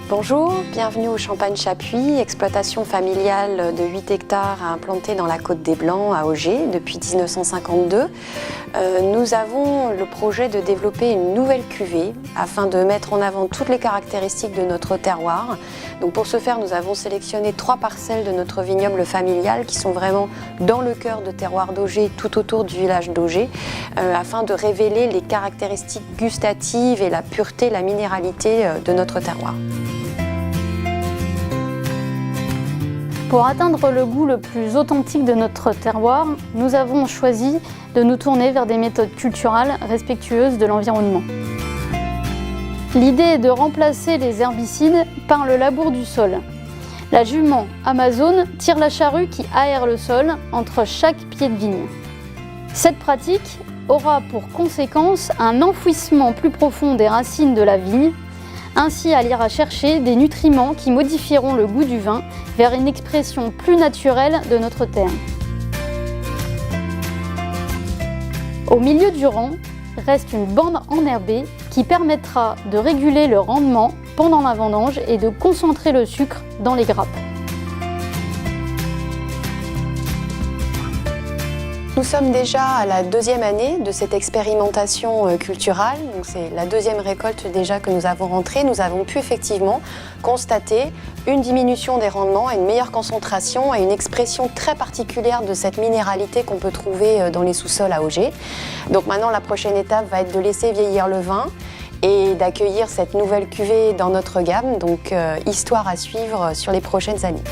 Bonjour, bienvenue au Champagne Chapuis, exploitation familiale de 8 hectares implantée dans la Côte des Blancs à Auger depuis 1952. Nous avons le projet de développer une nouvelle cuvée afin de mettre en avant toutes les caractéristiques de notre terroir. Donc pour ce faire, nous avons sélectionné 3 parcelles de notre vignoble familial qui sont vraiment dans le cœur de terroir d'Auger, tout autour du village d'Auger, afin de révéler les caractéristiques gustatives et la pureté, la minéralité de notre terroir. Pour atteindre le goût le plus authentique de notre terroir, nous avons choisi de nous tourner vers des méthodes culturales respectueuses de l'environnement. L'idée est de remplacer les herbicides par le labour du sol. La jument Amazone tire la charrue qui aère le sol entre chaque pied de vigne. Cette pratique aura pour conséquence un enfouissement plus profond des racines de la vigne. Ainsi, elle ira chercher des nutriments qui modifieront le goût du vin vers une expression plus naturelle de notre terre. Au milieu du rang reste une bande enherbée qui permettra de réguler le rendement pendant la vendange et de concentrer le sucre dans les grappes. Nous sommes déjà à la 2e année de cette expérimentation culturale. C'est la 2e récolte déjà que nous avons rentrée. Nous avons pu effectivement constater une diminution des rendements et une meilleure concentration et une expression très particulière de cette minéralité qu'on peut trouver dans les sous-sols à Auger. Donc maintenant, la prochaine étape va être de laisser vieillir le vin et d'accueillir cette nouvelle cuvée dans notre gamme. Donc histoire à suivre sur les prochaines années.